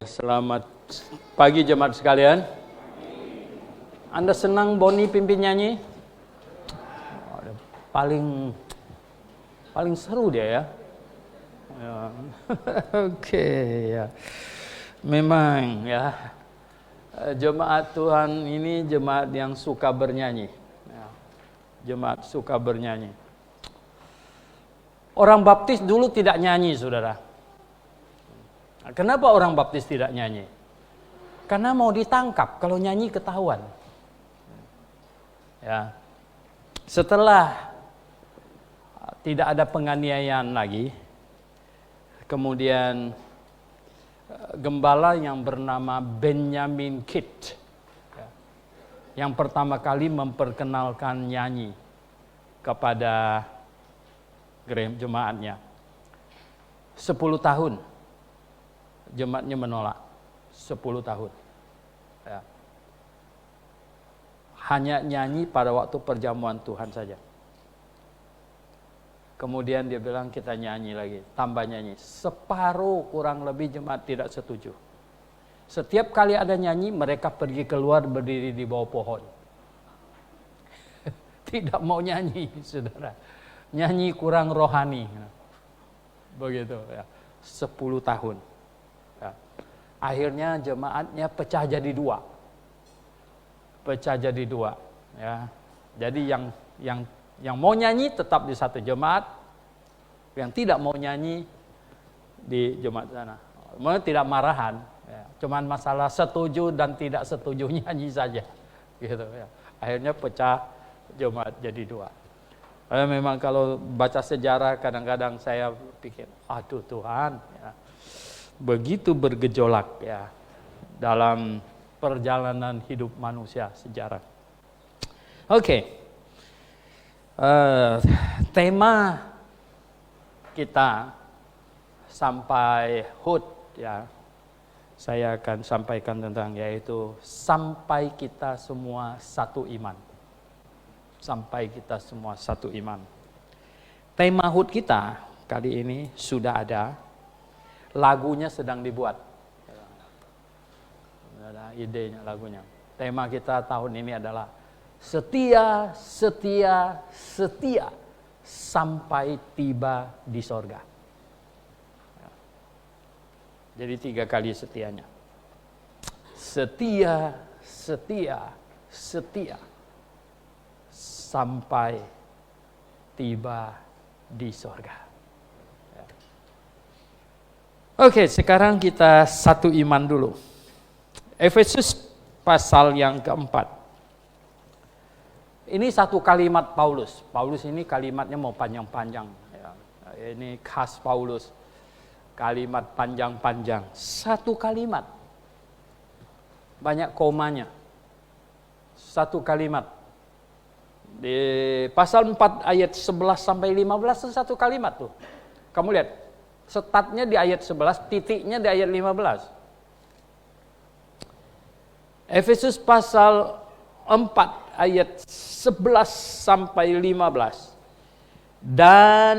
Selamat pagi jemaat sekalian. Anda senang Boni pimpin nyanyi? Paling seru dia ya. Oke, ya. Memang ya. Jemaat Tuhan ini jemaat yang suka bernyanyi. Ya. Jemaat suka bernyanyi. Orang baptis dulu tidak nyanyi, saudara. Kenapa orang baptis tidak nyanyi? Karena mau ditangkap, kalau nyanyi ketahuan. Ya. Setelah tidak ada penganiayaan lagi, kemudian gembala yang bernama Benjamin Kidd, yang pertama kali memperkenalkan nyanyi kepada jemaatnya. 10 tahun. Jemaatnya menolak 10 tahun. Ya. Hanya nyanyi pada waktu perjamuan Tuhan saja. Kemudian dia bilang kita nyanyi lagi, tambah nyanyi. Separuh kurang lebih jemaat tidak setuju. Setiap kali ada nyanyi mereka pergi keluar berdiri di bawah pohon. Tidak mau nyanyi, saudara. Nyanyi kurang rohani. Begitu ya. 10 tahun. Ya. Akhirnya jemaatnya pecah jadi dua. Ya. Jadi yang mau nyanyi tetap di satu jemaat, yang tidak mau nyanyi di jemaat sana. Mereka tidak marahan, ya. Cuman masalah setuju dan tidak setuju nyanyi saja, gitu ya. Akhirnya pecah jemaat jadi dua. Memang kalau baca sejarah kadang-kadang saya pikir, aduh Tuhan, ya. Begitu bergejolak ya dalam perjalanan hidup manusia sejarah. Oke. Tema kita sampai Hud ya. Saya akan sampaikan tentang yaitu sampai kita semua satu iman. Sampai kita semua satu iman. Tema Hud kita kali ini sudah ada. Lagunya sedang dibuat. Ada idenya lagunya. Tema kita tahun ini adalah setia, setia, setia sampai tiba di sorga. Jadi 3 kali setianya. Setia, setia, setia sampai tiba di sorga. Oke, sekarang kita satu iman dulu. Efesus pasal yang keempat. Ini satu kalimat Paulus. Paulus ini kalimatnya mau panjang-panjang. Ya. Ini khas Paulus. Kalimat panjang-panjang. Satu kalimat. Banyak komanya. Satu kalimat. Di pasal 4 ayat 11 sampai 15 itu satu kalimat tuh. Kamu lihat. Startnya di ayat 11, titiknya di ayat 15. Efesus pasal 4 ayat 11 sampai 15. Dan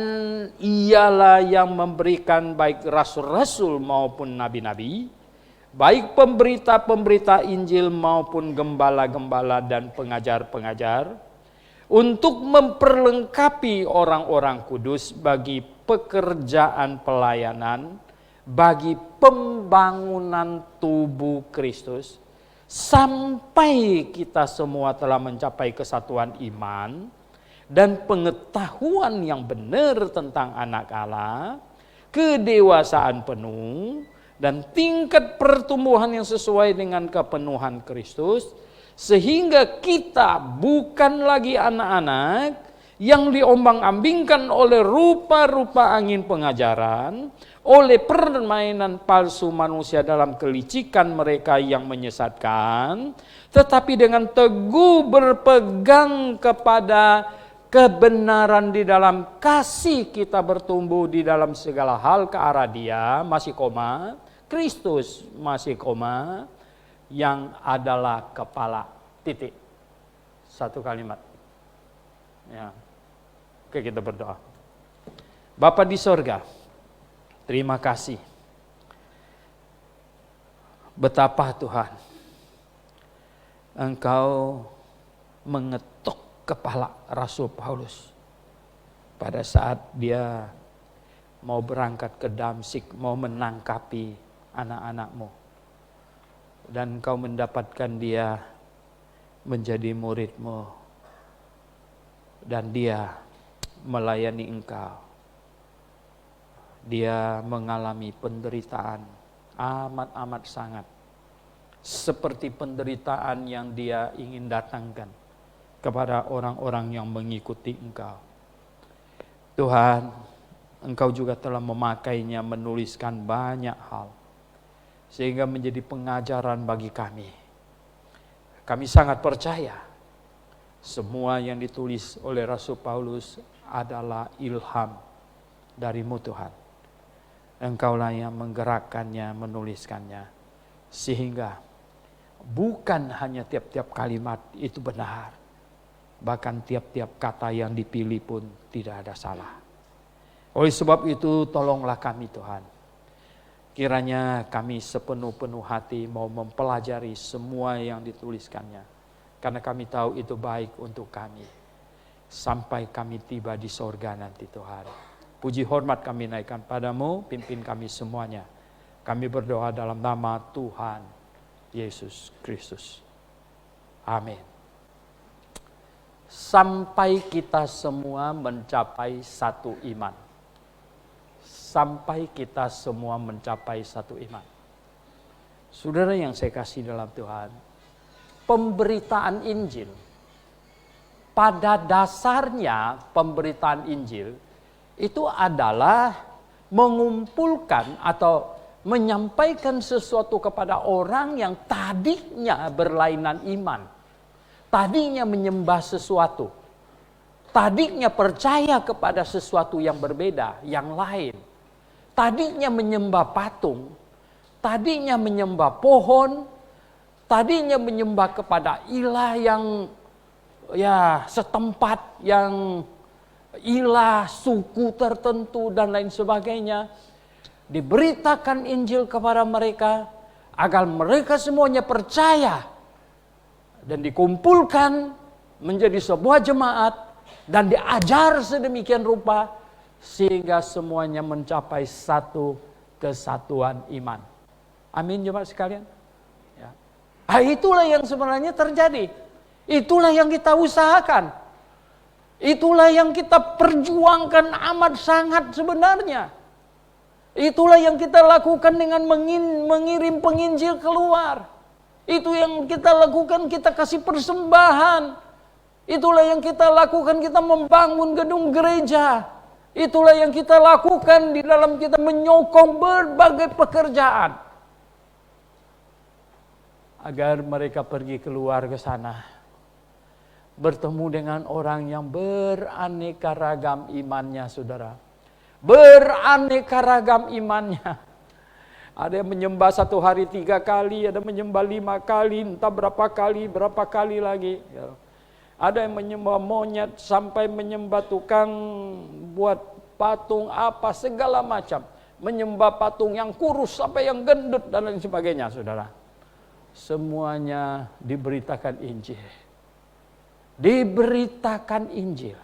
ialah yang memberikan baik rasul-rasul maupun nabi-nabi, baik pemberita-pemberita Injil maupun gembala-gembala dan pengajar-pengajar, untuk memperlengkapi orang-orang kudus bagi pekerjaan pelayanan, bagi pembangunan tubuh Kristus, sampai kita semua telah mencapai kesatuan iman dan pengetahuan yang benar tentang anak Allah, kedewasaan penuh, dan tingkat pertumbuhan yang sesuai dengan kepenuhan Kristus, sehingga kita bukan lagi anak-anak yang diombang-ambingkan oleh rupa-rupa angin pengajaran, oleh permainan palsu manusia dalam kelicikan mereka yang menyesatkan, tetapi dengan teguh berpegang kepada kebenaran di dalam kasih kita bertumbuh di dalam segala hal ke arah Dia, masih koma, Kristus masih koma, yang adalah kepala, titik. Satu kalimat. Ya. Oke, kita berdoa. Bapa di sorga, terima kasih betapa Tuhan Engkau mengetuk kepala Rasul Paulus pada saat dia mau berangkat ke Damsyik, mau menangkapi anak-anakmu. Dan Engkau mendapatkan dia menjadi muridmu. Dan dia melayani Engkau. Dia mengalami penderitaan amat-amat sangat. Seperti penderitaan yang dia ingin datangkan kepada orang-orang yang mengikuti Engkau. Tuhan, Engkau juga telah memakainya menuliskan banyak hal. Sehingga menjadi pengajaran bagi kami. Kami sangat percaya semua yang ditulis oleh Rasul Paulus adalah ilham dari-Mu Tuhan. Engkaulah yang menggerakkannya, menuliskannya. Sehingga bukan hanya tiap-tiap kalimat itu benar. Bahkan tiap-tiap kata yang dipilih pun tidak ada salah. Oleh sebab itu tolonglah kami Tuhan. Kiranya kami sepenuh-penuh hati mau mempelajari semua yang dituliskannya. Karena kami tahu itu baik untuk kami. Sampai kami tiba di sorga nanti Tuhan. Puji hormat kami naikkan padamu, pimpin kami semuanya. Kami berdoa dalam nama Tuhan Yesus Kristus. Amin. Sampai kita semua mencapai satu iman. Sampai kita semua mencapai satu iman. Saudara yang saya kasih dalam Tuhan, pemberitaan Injil, pada dasarnya pemberitaan Injil itu adalah mengumpulkan atau menyampaikan sesuatu kepada orang yang tadinya berlainan iman. Tadinya menyembah sesuatu. Tadinya percaya kepada sesuatu yang berbeda, yang lain. Tadinya menyembah patung. Tadinya menyembah pohon. Tadinya menyembah kepada ilah yang setempat, yang ilah suku tertentu dan lain sebagainya. Diberitakan Injil kepada mereka agar mereka semuanya percaya dan dikumpulkan menjadi sebuah jemaat dan diajar sedemikian rupa sehingga semuanya mencapai satu kesatuan iman. Amin jemaat sekalian. Ya. Itulah yang sebenarnya terjadi. Itulah yang kita usahakan. Itulah yang kita perjuangkan amat sangat sebenarnya. Itulah yang kita lakukan dengan mengirim penginjil keluar. Itu yang kita lakukan, kita kasih persembahan. Itulah yang kita lakukan, kita membangun gedung gereja. Itulah yang kita lakukan di dalam kita menyokong berbagai pekerjaan. Agar mereka pergi keluar ke sana. Bertemu dengan orang yang beraneka ragam imannya, saudara. Beraneka ragam imannya. Ada yang menyembah 1 hari 3 kali, ada menyembah 5 kali, entah berapa kali lagi. Ada yang menyembah monyet sampai menyembah tukang buat patung apa segala macam. Menyembah patung yang kurus sampai yang gendut dan lain sebagainya, saudara. Semuanya diberitakan Injil. Diberitakan Injil.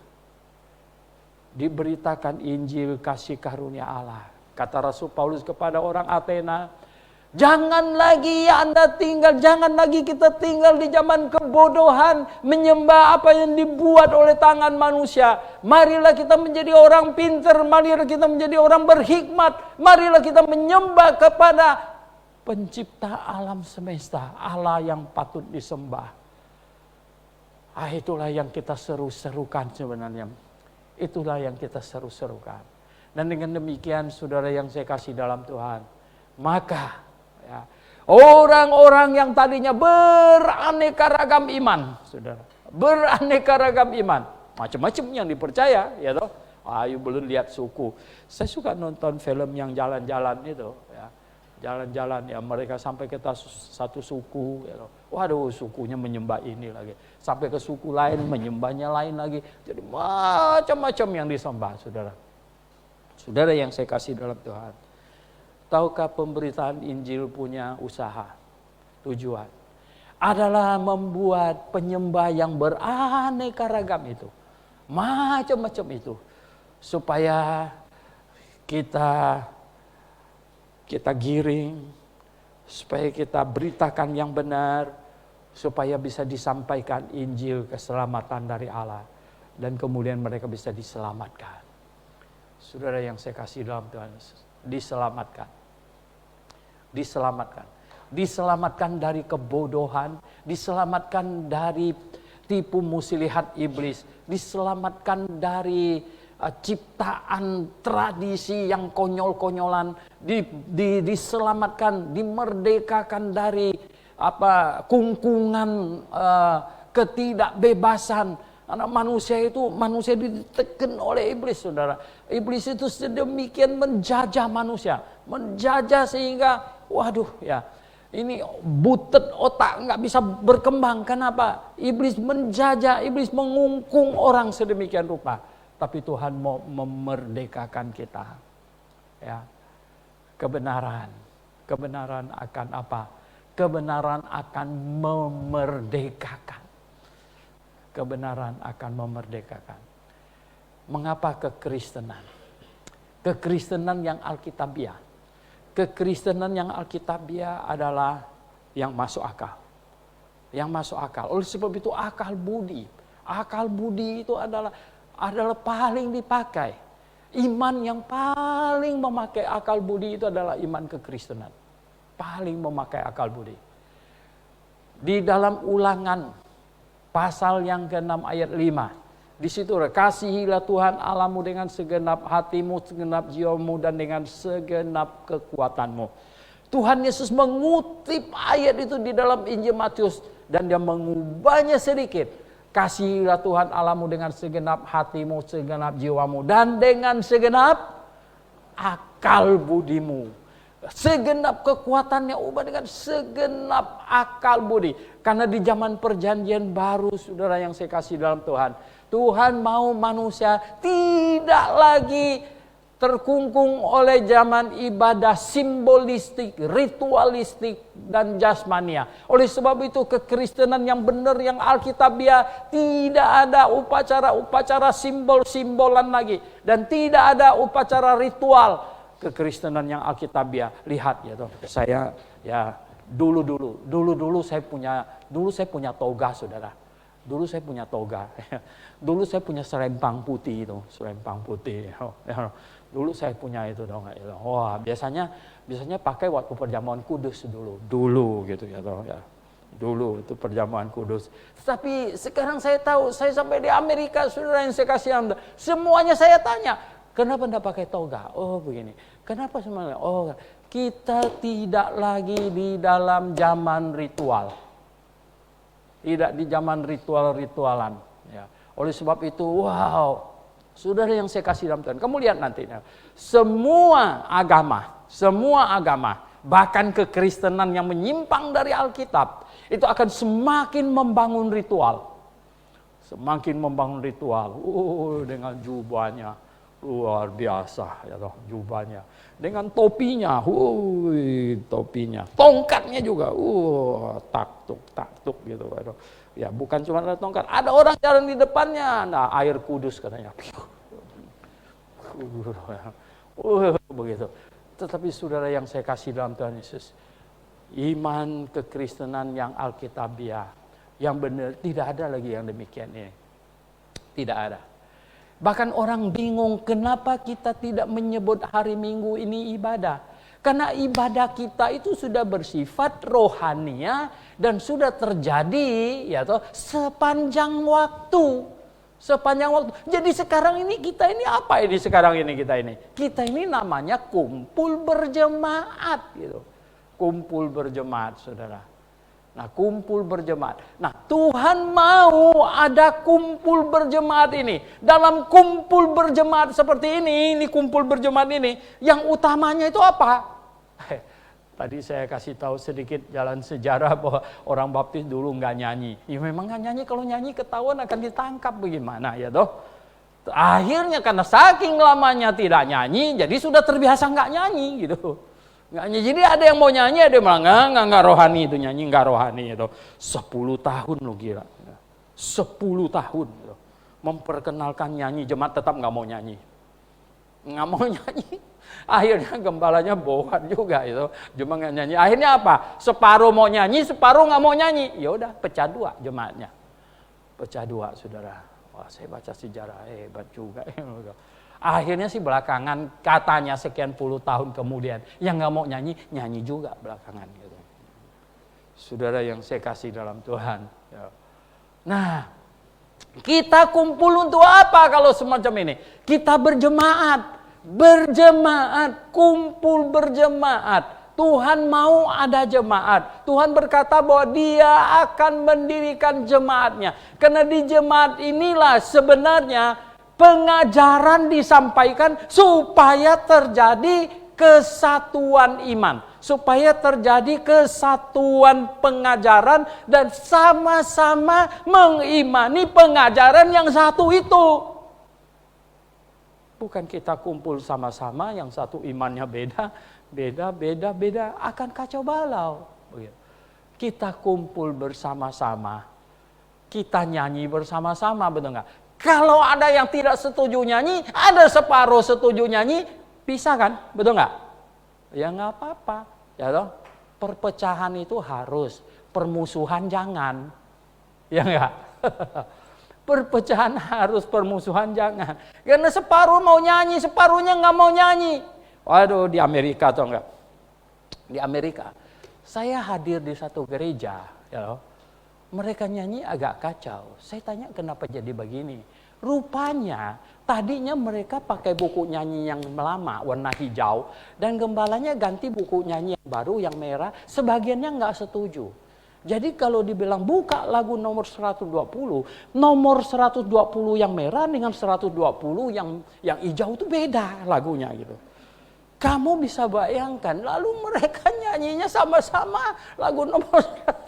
Diberitakan Injil kasih karunia Allah. Kata Rasul Paulus kepada orang Athena, jangan lagi kita tinggal di zaman kebodohan, menyembah apa yang dibuat oleh tangan manusia. Marilah kita menjadi orang pintar, marilah kita menjadi orang berhikmat, marilah kita menyembah kepada pencipta alam semesta, Allah yang patut disembah. Itulah yang kita seru-serukan sebenarnya. Itulah yang kita seru-serukan. Dan dengan demikian saudara yang saya kasih dalam Tuhan, maka orang-orang yang tadinya beraneka ragam iman, saudara, beraneka ragam iman, macam-macam yang dipercaya, ya toh. Ayo belum lihat suku. Saya suka nonton film yang jalan-jalan itu, ya. Jalan-jalan ya mereka sampai ke satu suku, ya toh. Waduh, sukunya menyembah ini lagi. Sampai ke suku lain menyembahnya lain lagi. Jadi macam-macam yang disembah, saudara. Saudara yang saya kasih dalam Tuhan. Tahukah pemberitaan Injil punya usaha? tujuan adalah membuat penyembah yang beraneka ragam itu, macam-macam itu, supaya kita giring, supaya kita beritakan yang benar, supaya bisa disampaikan Injil keselamatan dari Allah, dan kemudian mereka bisa diselamatkan. Saudara yang saya kasih dalam Tuhan Yesus, diselamatkan dari kebodohan, diselamatkan dari tipu muslihat iblis, diselamatkan dari ciptaan tradisi yang konyol-konyolan, diselamatkan, dimerdekakan dari kungkungan ketidakbebasan. Anak manusia ditekan oleh iblis, saudara. Iblis itu sedemikian menjajah manusia, menjajah sehingga, ini butet otak, nggak bisa berkembang. Kenapa? Iblis menjajah, iblis mengungkung orang sedemikian rupa. Tapi Tuhan mau memerdekakan kita. Ya, kebenaran akan apa? Kebenaran akan memerdekakan. Kebenaran akan memerdekakan. Mengapa kekristenan? Kekristenan yang Alkitabiah. Kekristenan yang Alkitabiah adalah yang masuk akal. Yang masuk akal. Oleh sebab itu akal budi. Akal budi itu adalah paling dipakai. Iman yang paling memakai akal budi itu adalah iman kekristenan. Paling memakai akal budi. Di dalam Ulangan pasal yang ke-6 ayat 5. Di situ, kasihilah Tuhan Allahmu dengan segenap hatimu, segenap jiwamu, dan dengan segenap kekuatanmu. Tuhan Yesus mengutip ayat itu di dalam Injil Matius, dan dia mengubahnya sedikit. Kasihilah Tuhan Allahmu dengan segenap hatimu, segenap jiwamu, dan dengan segenap akal budimu. Segenap kekuatannya ubah dengan segenap akal budi. Karena di zaman perjanjian baru, saudara yang saya kasih dalam Tuhan, Tuhan mau manusia tidak lagi terkungkung oleh zaman ibadah simbolistik, ritualistik, dan jasmania. Oleh sebab itu kekristenan yang benar, yang Alkitabiah, tidak ada upacara-upacara simbol-simbolan lagi. Dan tidak ada upacara ritual. Kekristenan yang Alkitabiah, lihat ya toh. Saya dulu saya punya toga, saudara. Dulu saya punya toga. Dulu saya punya selempang putih itu, selempang putih. Dulu saya punya itu dong. Wah, biasanya pakai waktu perjamuan kudus dulu gitu ya toh ya. Dulu itu perjamuan kudus. Tapi sekarang saya tahu, saya sampai di Amerika, saudara yang saya kasih Anda, semuanya saya tanya, kenapa Anda pakai toga? Oh begini. Kenapa semuanya? Oh, kita tidak lagi di dalam zaman ritual. Tidak di zaman ritual-ritualan. Ya. Oleh sebab itu, saudara yang saya kasih dalam Tuhan, kamu lihat nanti. Semua agama, bahkan kekristenan yang menyimpang dari Alkitab, itu akan semakin membangun ritual. Semakin membangun ritual. Dengan jubahnya. Luar biasa ya toh, jubahnya. Dengan topinya, topinya. Tongkatnya juga, taktuk gitu. Ya, bukan cuma ada tongkat, ada orang jalan di depannya. Nah, air kudus katanya. Begitu. Tetapi saudara yang saya kasih dalam Tuhan Yesus, iman kekristenan yang Alkitabiah, yang benar, tidak ada lagi yang demikian ini. Tidak ada. Bahkan orang bingung kenapa kita tidak menyebut hari Minggu ini ibadah. Karena ibadah kita itu sudah bersifat rohania dan sudah terjadi ya toh sepanjang waktu. Sepanjang waktu. Jadi sekarang ini kita ini apa ini sekarang ini kita ini? Kita ini namanya kumpul berjemaat gitu. Kumpul berjemaat, saudara. Nah, kumpul berjemaat. Nah, Tuhan mau ada kumpul berjemaat ini. Dalam kumpul berjemaat seperti ini kumpul berjemaat ini, yang utamanya itu apa? Tadi saya kasih tahu sedikit jalan sejarah bahwa orang baptis dulu nggak nyanyi. Ya memang nggak nyanyi, kalau nyanyi ketahuan akan ditangkap bagaimana ya toh. Akhirnya karena saking lamanya tidak nyanyi, jadi sudah terbiasa nggak nyanyi gitu. Nggak, jadi ada yang mau nyanyi, ada yang bilang nggak rohani itu nyanyi, nggak rohani itu. 10 tahun lo gila. 10 tahun gitu. Memperkenalkan nyanyi, jemaat tetap nggak mau nyanyi. Nggak mau nyanyi. Akhirnya gembalanya bohong juga itu, cuma nggak nyanyi. Akhirnya apa? Separuh mau nyanyi, separuh nggak mau nyanyi. Ya udah, pecah dua jemaatnya. Pecah dua, saudara. Wah, saya baca sejarah hebat juga. Akhirnya sih belakangan, katanya sekian puluh tahun kemudian, yang nggak mau nyanyi, nyanyi juga belakangan gitu. Saudara yang saya kasih dalam Tuhan. Nah, kita kumpul untuk apa kalau semacam ini? Kita berjemaat. Berjemaat, kumpul berjemaat. Tuhan mau ada jemaat. Tuhan berkata bahwa Dia akan mendirikan jemaatnya. Karena di jemaat inilah sebenarnya pengajaran disampaikan supaya terjadi kesatuan iman. Supaya terjadi kesatuan pengajaran dan sama-sama mengimani pengajaran yang satu itu. Bukan kita kumpul sama-sama, yang satu imannya beda, akan kacau balau. Kita kumpul bersama-sama, kita nyanyi bersama-sama, betul nggak? Kalau ada yang tidak setuju nyanyi, ada separuh setuju nyanyi, bisa kan? Betul nggak? Ya nggak apa-apa, ya toh. Perpecahan itu harus, permusuhan jangan, ya nggak? Perpecahan harus, permusuhan jangan. Karena separuh mau nyanyi, separuhnya nggak mau nyanyi. Waduh, di Amerika atau enggak? Di Amerika, saya hadir di satu gereja, ya loh. Mereka nyanyi agak kacau. Saya tanya kenapa jadi begini. Rupanya tadinya mereka pakai buku nyanyi yang lama warna hijau, dan gembalanya ganti buku nyanyi yang baru yang merah. Sebagiannya nggak setuju. Jadi kalau dibilang buka lagu nomor 120, nomor 120 yang merah dengan 120 yang hijau itu beda lagunya gitu. Kamu bisa bayangkan, lalu mereka nyanyinya sama-sama lagu nomor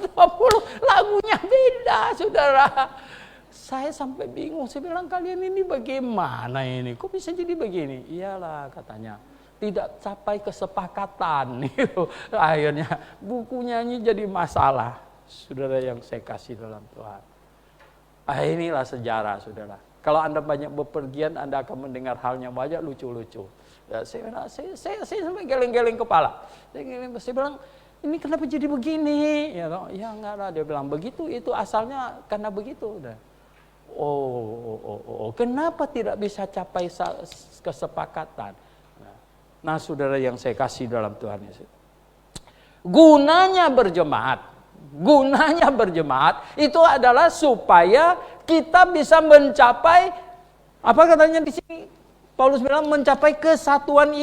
120, lagunya beda, saudara. Saya sampai bingung, saya bilang kalian ini bagaimana ini? Kok bisa jadi begini? Iyalah katanya, tidak capai kesepakatan. Akhirnya buku nyanyi jadi masalah. Saudara yang saya kasih dalam Tuhan. Inilah sejarah, saudara. Kalau Anda banyak bepergian, Anda akan mendengar halnya banyak lucu-lucu. Ya, saya sampai geleng-geleng kepala. Saya bilang, ini kenapa jadi begini? Ya enggak lah, dia bilang begitu, itu asalnya karena begitu. Kenapa tidak bisa capai kesepakatan? Nah, saudara yang saya kasih dalam Tuhan Yesus. Gunanya berjemaat itu adalah supaya kita bisa mencapai, apa katanya di sini? Paulus bilang mencapai kesatuan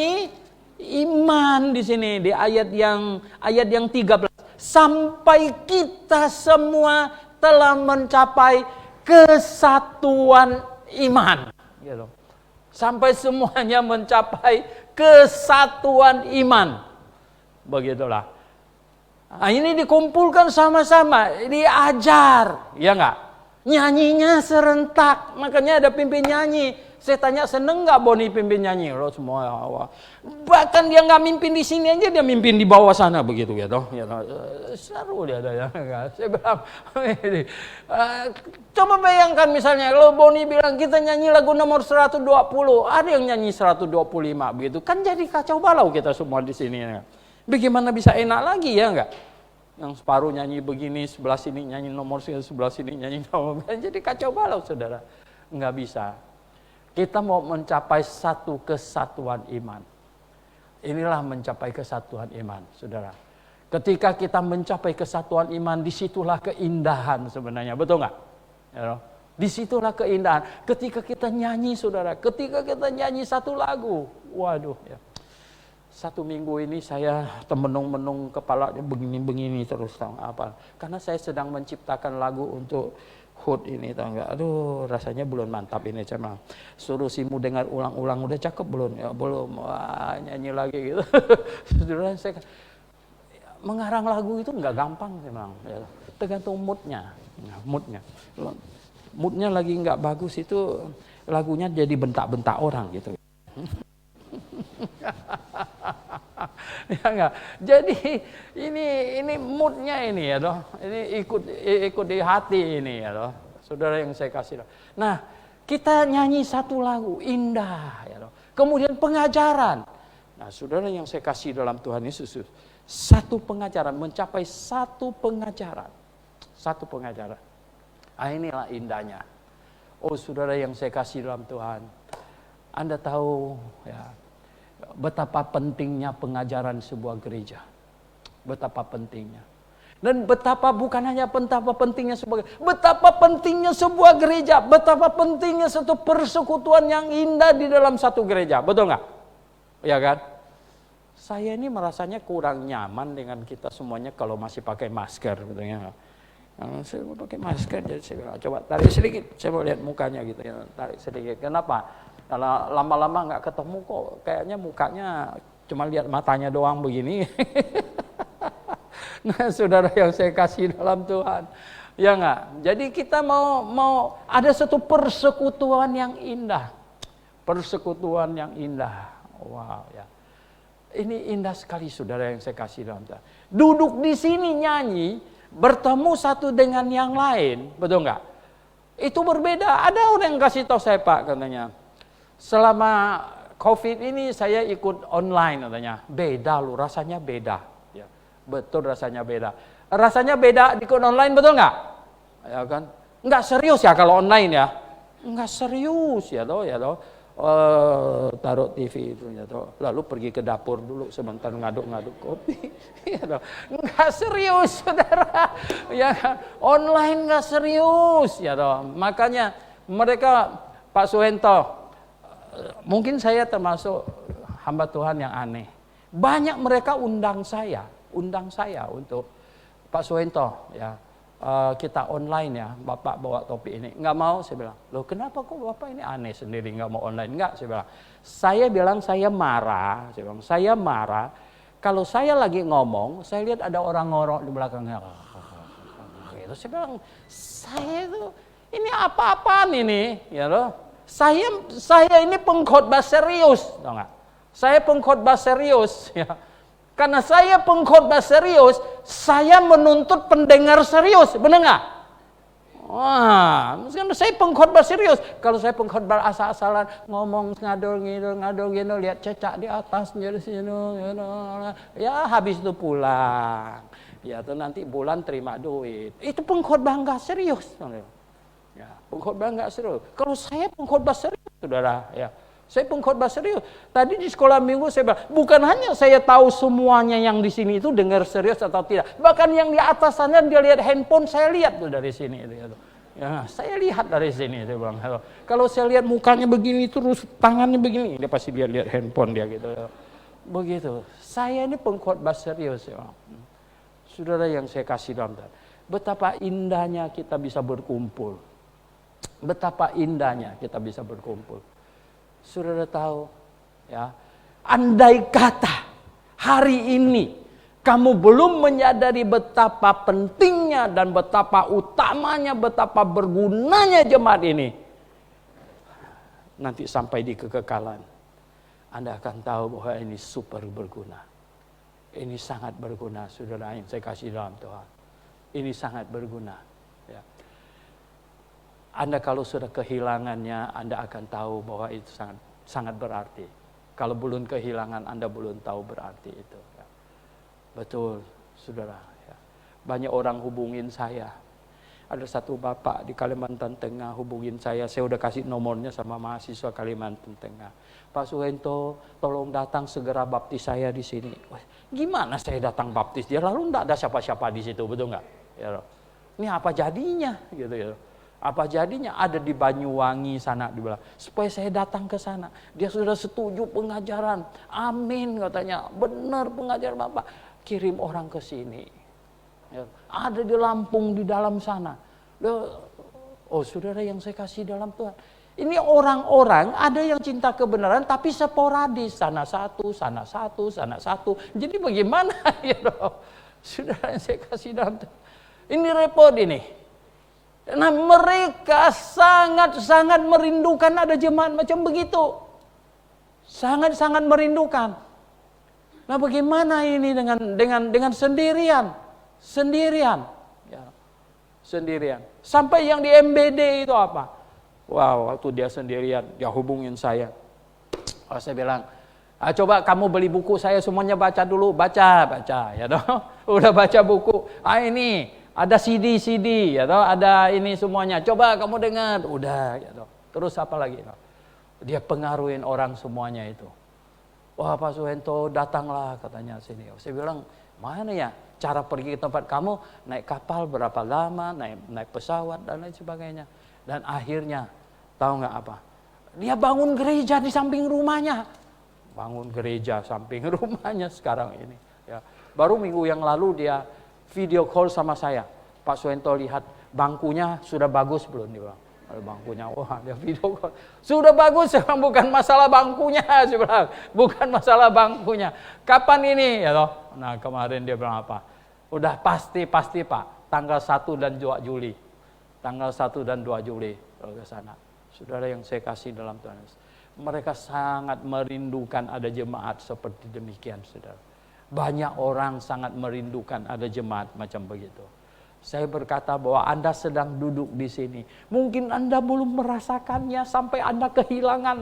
iman di sini di ayat yang 13, sampai kita semua telah mencapai kesatuan iman gitu. Sampai semuanya mencapai kesatuan iman. Begitulah. Nah, ini dikumpulkan sama-sama, diajar, ya enggak? Nyanyinya serentak, makanya ada pimpin nyanyi. Saya tanya, seneng nggak Boni pimpin nyanyi? Lo semua, bahkan dia nggak mimpin di sini aja, dia mimpin di bawah sana begitu gitu. Seru dia ada ya. Saya bilang, coba bayangkan misalnya kalau Boni bilang kita nyanyi lagu nomor 120, ada yang nyanyi 125 begitu, kan jadi kacau balau kita semua di sini. Ya. Bagaimana bisa enak lagi ya enggak? Yang separuh nyanyi begini, sebelah sini nyanyi nomor, sebelah sini nyanyi nomor. Jadi kacau balau, saudara. Enggak bisa. Kita mau mencapai satu kesatuan iman. Inilah mencapai kesatuan iman, saudara. Ketika kita mencapai kesatuan iman, disitulah keindahan sebenarnya. Betul enggak? Ya, disitulah keindahan. Ketika kita nyanyi, saudara. Ketika kita nyanyi satu lagu. Waduh, ya. Satu minggu ini saya termenung-menung kepalanya begini-begini terus tahu apa. Karena saya sedang menciptakan lagu untuk HUT ini tahu enggak. Aduh, rasanya belum mantap ini cuma. Suruh Simu dengar ulang-ulang udah cakep belum? Ya belum. Wah, nyanyi lagi gitu. Saudara saya mengarang lagu itu enggak gampang memang ya. Tergantung moodnya. Moodnya. Moodnya lagi enggak bagus itu lagunya jadi bentak-bentak orang gitu. Ya enggak. Jadi ini moodnya ini ya toh. Ini ikut di hati ini ya toh. Saudara yang saya kasih. Nah, kita nyanyi satu lagu indah ya toh. Kemudian pengajaran. Nah, saudara yang saya kasih dalam Tuhan Yesus, satu pengajaran mencapai satu pengajaran. Satu pengajaran. Ah, inilah indahnya. Oh, saudara yang saya kasih dalam Tuhan. Anda tahu ya betapa pentingnya pengajaran sebuah gereja. Betapa pentingnya. Dan betapa bukan hanya betapa pentingnya sebuah gereja, betapa pentingnya satu persekutuan yang indah di dalam satu gereja. Betul nggak? Ya kan? Saya ini merasanya kurang nyaman dengan kita semuanya kalau masih pakai masker, betulnya. Saya mau pakai masker, jadi saya bilang, coba tarik sedikit, saya mau lihat mukanya gitu ya, tarik sedikit. Kenapa? Kalau lama-lama nggak ketemu kok, kayaknya mukanya cuma lihat matanya doang begini. Nah, saudara yang saya kasih dalam Tuhan, ya nggak? Jadi kita mau ada satu persekutuan yang indah, persekutuan yang indah. Wow, ya. Ini indah sekali, saudara yang saya kasih dalam Tuhan. Duduk di sini nyanyi, bertemu satu dengan yang lain, betul nggak? Itu berbeda. Ada orang yang kasih tahu saya, Pak, katanya, selama COVID ini saya ikut online, katanya. Beda lu, rasanya beda. Ya, betul, rasanya beda. Rasanya beda ikut online, betul nggak? Ya kan? Nggak serius ya kalau online ya? Nggak serius ya toh, ya toh. Taruh TV itu ya toh. Lalu pergi ke dapur dulu sebentar ngaduk-ngaduk kopi. Ya toh. Nggak serius, saudara. Ya, online nggak serius ya toh. Makanya mereka, Pak Suhento, mungkin saya termasuk hamba Tuhan yang aneh. Banyak mereka undang saya untuk Pak Suhento ya. Kita online ya, Bapak bawa topi ini. Nggak mau, saya bilang. Loh, kenapa kok Bapak ini aneh sendiri nggak mau online? Nggak, saya bilang saya marah. Saya marah. Kalau saya lagi ngomong, saya lihat ada orang ngorok di belakangnya. Gitu. Saya bilang, saya itu ini apa-apaan ini, ya loh. Saya ini pengkhotbah serius, tahu nggak? Saya pengkhotbah serius, ya. Karena saya pengkhotbah serius, saya menuntut pendengar serius, benar nggak? Wah, saya pengkhotbah serius. Kalau saya pengkhotbah asal-asalan, ngomong ngadol ngidul, lihat cecak di atas, jadi sini, ya habis itu pulang. Ya, tuh nanti bulan terima duit. Itu pengkhotbah nggak serius, ya, pengkhotbah nggak serius. Kalau saya pengkhotbah serius, saudara, ya. Saya pengkhotbah serius. Tadi di sekolah minggu saya bilang, bukan hanya saya tahu semuanya yang di sini itu dengar serius atau tidak. Bahkan yang di atas sana dia lihat handphone, saya lihat tuh dari sini. Ya, saya lihat dari sini. Saya bilang, kalau saya lihat mukanya begini terus tangannya begini, dia pasti dia lihat handphone dia gitu. Begitu. Saya ini pengkhotbah serius. Ya. Saudara yang saya kasih dalam Tuhan, betapa indahnya kita bisa berkumpul. Betapa indahnya kita bisa berkumpul. Saudara tahu, ya, andai kata hari ini kamu belum menyadari betapa pentingnya dan betapa utamanya, betapa bergunanya jemaat ini, nanti sampai di kekekalan, Anda akan tahu bahwa ini super berguna. Ini sangat berguna, saudara yang saya kasih dalam Tuhan. Ini sangat berguna. Ya. Anda kalau sudah kehilangannya, Anda akan tahu bahwa itu sangat berarti. Kalau belum kehilangan, Anda belum tahu berarti itu. Ya. Betul, saudara. Ya. Banyak orang hubungin saya. Ada satu bapak di Kalimantan Tengah hubungin saya. Saya udah kasih nomornya sama mahasiswa Kalimantan Tengah. Pak Suhento, tolong datang segera baptis saya di sini. Wah, gimana saya datang baptis dia? Lalu enggak ada siapa-siapa di situ, betul nggak? Ya, ini apa jadinya? Gitu ya. Apa jadinya? Ada di Banyuwangi sana, dibilang supaya saya datang ke sana. Dia sudah setuju pengajaran. Amin katanya. Benar pengajaran Bapak. Kirim orang ke sini. Ya. Ada di Lampung di dalam sana. Oh, saudara yang saya kasih dalam Tuhan. Ini orang-orang ada yang cinta kebenaran tapi sporadis. Sana satu, sana satu, sana satu. Jadi bagaimana ya dong? Saudara yang saya kasih dalam Tuhan. Ini repot ini. Nah, mereka sangat-sangat merindukan ada jemaat macam begitu. Sangat-sangat merindukan. Nah, bagaimana ini dengan sendirian? Sendirian. Ya. Sendirian. Sampai yang di MBD itu apa? Wow, waktu dia sendirian, dia hubungin saya. Oh, saya bilang, coba kamu beli buku saya semuanya baca dulu, baca, ya toh. Udah baca buku, ini ada CD, ya toh, ada ini semuanya. Coba kamu dengar, udah, ya toh. Terus apa lagi? Dia pengaruhin orang semuanya itu. Wah, Pak Suhento datanglah katanya sini. Saya bilang, mana ya cara pergi ke tempat kamu? Naik kapal berapa lama, naik pesawat dan lain sebagainya. Dan akhirnya, tahu nggak apa? Dia bangun gereja di samping rumahnya. Bangun gereja samping rumahnya sekarang ini. Ya. Baru minggu yang lalu dia video call sama saya. Pak Suhento lihat bangkunya sudah bagus belum? Dia bilang, bangkunya, wah dia video call. Sudah bagus, bukan masalah bangkunya. Saya bilang, bukan masalah bangkunya. Kapan ini? Ya toh. Nah kemarin dia bilang apa? Udah pasti Pak. Tanggal 1 dan 2 Juli. Tanggal 1 dan 2 Juli kalau ke sana. Saudara yang saya kasih dalam Tuhan Yesus. Mereka sangat merindukan ada jemaat seperti demikian, saudara. Banyak orang sangat merindukan ada jemaat macam begitu. Saya berkata bahwa Anda sedang duduk di sini. Mungkin Anda belum merasakannya sampai Anda kehilangan.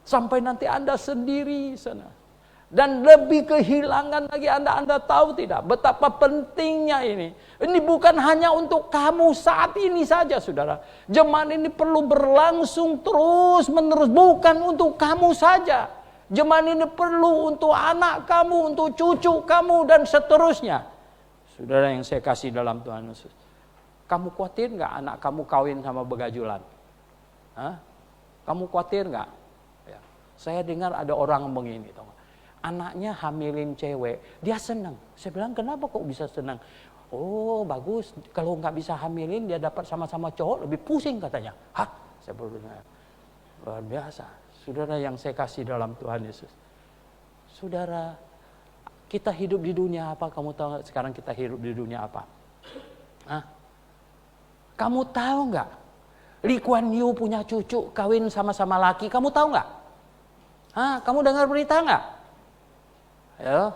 Sampai nanti Anda sendiri sana. Dan lebih kehilangan lagi Anda tahu tidak betapa pentingnya ini. Ini bukan hanya untuk kamu saat ini saja, saudara. Jemaat ini perlu berlangsung terus menerus, bukan untuk kamu saja. Jemaat ini perlu untuk anak kamu, untuk cucu kamu dan seterusnya. Saudara yang saya kasih dalam Tuhan Yesus. Kamu khawatir nggak anak kamu kawin sama begajulan? Hah? Kamu khawatir nggak? Ya. Saya dengar ada orang begini, tahu nggak? Anaknya hamilin cewek, dia senang. Saya bilang, kenapa kok bisa senang? Oh bagus, kalau nggak bisa hamilin dia dapat sama-sama cowok lebih pusing katanya. Hah? Saya berdengar. Luar biasa. Saudara yang saya kasih dalam Tuhan Yesus. Saudara, kita hidup di dunia apa? Kamu tahu nggak sekarang kita hidup di dunia apa? Hah? Kamu tahu nggak? Lee Kuan Yew punya cucu kawin sama-sama laki. Kamu tahu nggak? Hah? Kamu dengar berita nggak? Ya,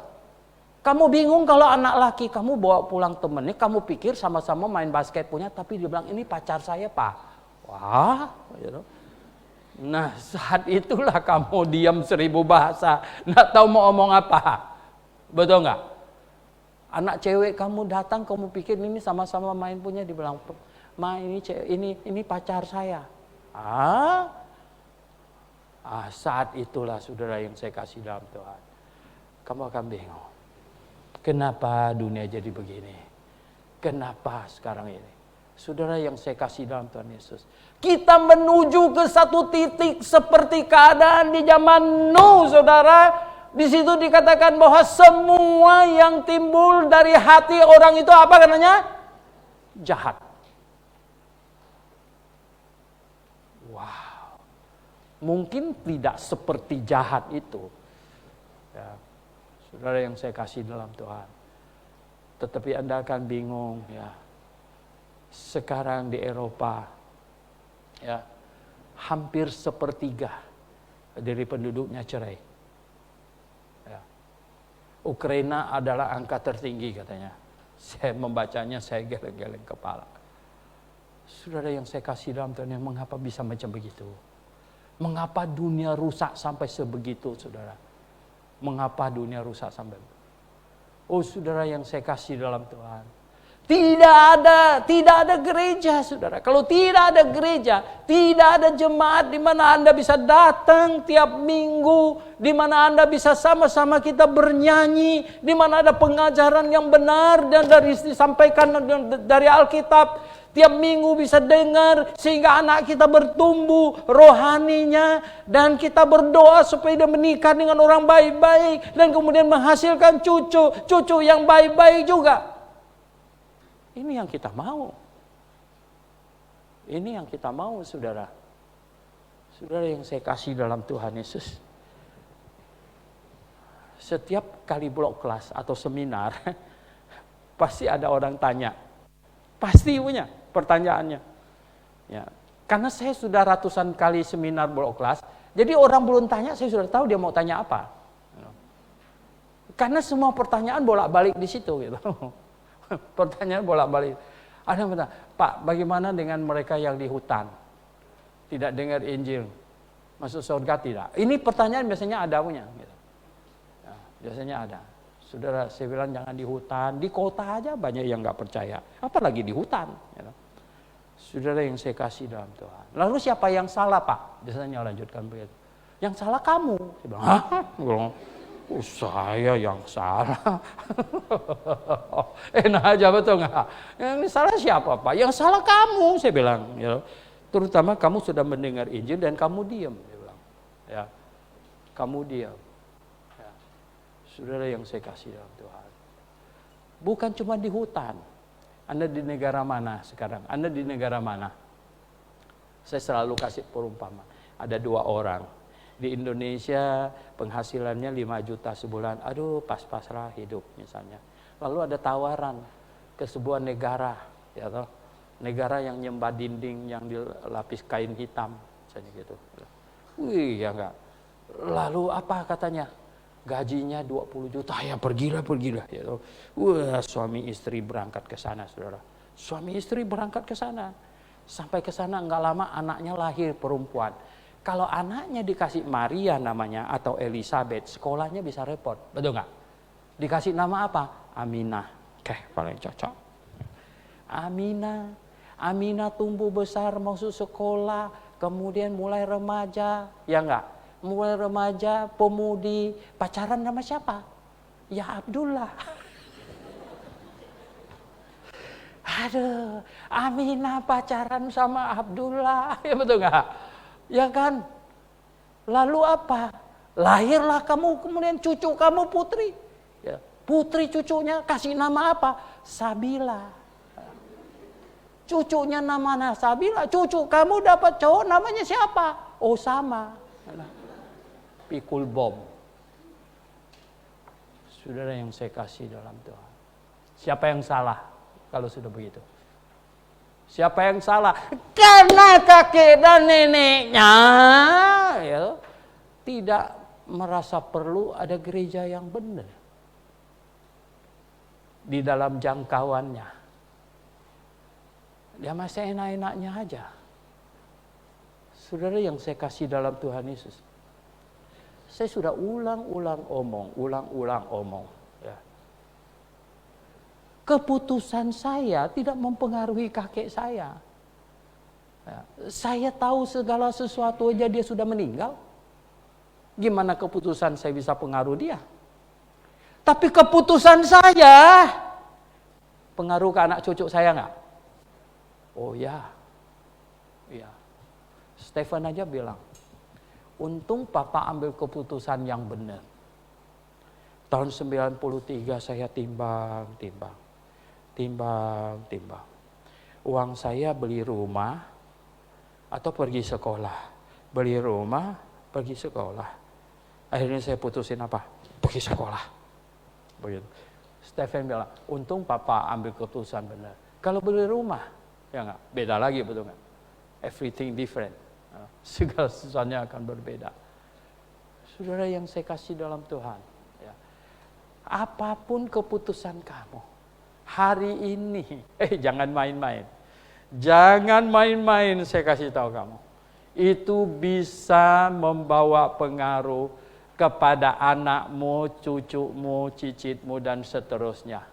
kamu bingung kalau anak laki kamu bawa pulang temennya, kamu pikir sama-sama main basket punya, tapi dia bilang ini pacar saya Pak. Wah, gitu. Nah saat itulah kamu diam 1000 bahasa, nggak tahu mau omong apa, betul nggak? Anak cewek kamu datang, kamu pikir ini sama-sama main punya, dibilang, ma ini pacar saya. Saat itulah saudara yang saya kasih dalam Tuhan. Kamu akan bingung. Kenapa dunia jadi begini? Kenapa sekarang ini? Saudara yang saya kasih dalam Tuhan Yesus. Kita menuju ke satu titik seperti keadaan di zaman Nuh, saudara. Di situ dikatakan bahwa semua yang timbul dari hati orang itu apa katanya? Jahat. Wow. Mungkin tidak seperti jahat itu. Ya. Saudara yang saya kasih dalam Tuhan. Tetapi Anda akan bingung ya. Sekarang di Eropa ya, hampir 1/3 dari penduduknya cerai. Ya. Ukraina adalah angka tertinggi katanya. Saya membacanya saya geleng-geleng kepala. Saudara yang saya kasih dalam Tuhan, mengapa bisa macam begitu? Mengapa dunia rusak sampai sebegitu, saudara? Mengapa dunia rusak sampai itu? Oh saudara yang saya kasih dalam Tuhan. Tidak ada gereja, saudara. Kalau tidak ada gereja, tidak ada jemaat di mana Anda bisa datang tiap minggu, di mana Anda bisa sama-sama kita bernyanyi, di mana ada pengajaran yang benar dan disampaikan dari Alkitab. Tiap minggu bisa dengar sehingga anak kita bertumbuh rohaninya dan kita berdoa supaya dia menikah dengan orang baik-baik dan kemudian menghasilkan cucu yang baik-baik juga. Ini yang kita mau. Ini yang kita mau, saudara. Saudara yang saya kasih dalam Tuhan Yesus. Setiap kali blok kelas atau seminar pasti ada orang tanya. Pasti punya pertanyaannya. Ya. Karena saya sudah ratusan kali seminar blok kelas, jadi orang belum tanya, saya sudah tahu dia mau tanya apa. Karena semua pertanyaan bolak-balik di situ gitu. Pertanyaan bolak-balik. Ada yang bertanya, Pak, bagaimana dengan mereka yang di hutan? Tidak dengar Injil, masuk surga tidak? Ini pertanyaan biasanya ada punya. Gitu. Ya, biasanya ada. Saudara, saya bilang jangan di hutan, di kota aja banyak yang nggak percaya. Apalagi di hutan. Gitu. Saudara yang saya kasih dalam Tuhan. Lalu siapa yang salah, Pak? Biasanya lanjutkan begitu. Yang salah kamu. Saya bilang, hah? Saya yang salah. Enak aja betul nggak? Yang salah siapa, Pak? Yang salah kamu, saya bilang. Ya. Terutama kamu sudah mendengar Injil dan kamu diam. Saya bilang. Ya. Kamu diam. Ya. Saudara yang saya kasih dalam Tuhan. Bukan cuma di hutan. Anda di negara mana sekarang? Anda di negara mana? Saya selalu kasih perumpamaan. Ada 2 orang. Di Indonesia penghasilannya 5 juta sebulan. Aduh, pas-paslah hidup misalnya. Lalu ada tawaran ke sebuah negara. Ya toh? Negara yang nyembah dinding yang dilapis kain hitam. Misalnya gitu. Wih, ya enggak. Lalu apa katanya? Gajinya 20 juta, ya pergilah. Ya. Wah, suami istri berangkat ke sana, saudara. Suami istri berangkat ke sana. Sampai ke sana enggak lama anaknya lahir perempuan. Kalau anaknya dikasih Maria namanya atau Elizabeth, sekolahnya bisa repot. Betul enggak? Dikasih nama apa? Aminah. Oke, paling cocok. Aminah tumbuh besar masuk sekolah, kemudian mulai remaja, ya enggak? Mulai remaja, pemudi, pacaran sama siapa? Ya Abdullah. Aduh, Aminah pacaran sama Abdullah, ya betul nggak? Ya kan? Lalu apa? Lahirlah kamu, kemudian cucu kamu putri. Ya, putri cucunya kasih nama apa? Sabila. Cucunya namanya Sabila, cucu kamu dapat cowok namanya siapa? Osama. Pikul bom. Saudara yang saya kasih dalam Tuhan. Siapa yang salah kalau sudah begitu? Siapa yang salah? Karena kakek dan neneknya ya, tidak merasa perlu ada gereja yang benar di dalam jangkauannya. Dia masih enak-enaknya aja. Saudara yang saya kasih dalam Tuhan Yesus. Saya sudah ulang-ulang omong. Ya. Keputusan saya tidak mempengaruhi kakek saya. Ya. Saya tahu segala sesuatu aja dia sudah meninggal. Gimana keputusan saya bisa pengaruh dia? Tapi keputusan saya pengaruh ke anak cucu saya nggak? Oh ya. Ya. Stephen aja bilang, untung papa ambil keputusan yang benar. Tahun 93 saya timbang. Uang saya beli rumah atau pergi sekolah. Beli rumah, pergi sekolah. Akhirnya saya putusin apa? Pergi sekolah. Begitu. Stephen bilang, untung papa ambil keputusan benar. Kalau beli rumah, ya enggak, beda lagi betul enggak? Everything different. Segala sesuatunya akan berbeda. Saudara yang saya kasih dalam Tuhan, ya, apapun keputusan kamu hari ini, jangan main-main. Jangan main-main, saya kasih tahu kamu. Itu bisa membawa pengaruh kepada anakmu, cucumu, cicitmu, dan seterusnya.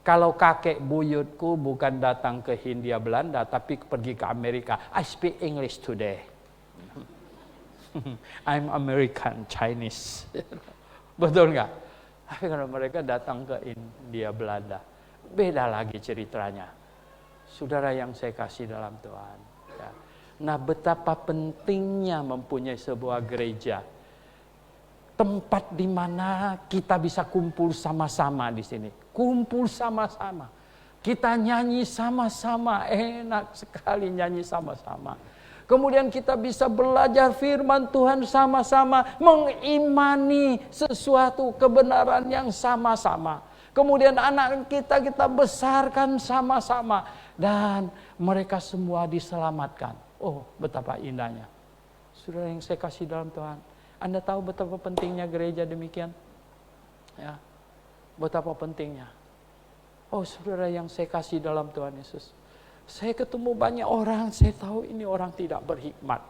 Kalau kakek buyutku bukan datang ke Hindia Belanda, tapi pergi ke Amerika. I speak English today. I'm American, Chinese. Betul nggak? Tapi kalau mereka datang ke Hindia Belanda, beda lagi ceritanya. Saudara yang saya kasih dalam Tuhan. Ya. Nah, betapa pentingnya mempunyai sebuah gereja. Tempat di mana kita bisa kumpul sama-sama di sini. Kumpul sama-sama. Kita nyanyi sama-sama. Enak sekali nyanyi sama-sama. Kemudian kita bisa belajar firman Tuhan sama-sama. Mengimani sesuatu kebenaran yang sama-sama. Kemudian anak kita besarkan sama-sama. Dan mereka semua diselamatkan. Oh, betapa indahnya. Saudara yang saya kasih dalam Tuhan. Anda tahu betapa pentingnya gereja demikian? Ya, betapa pentingnya. Oh saudara yang saya kasih dalam Tuhan Yesus, saya ketemu banyak orang, saya tahu ini orang tidak berhikmat.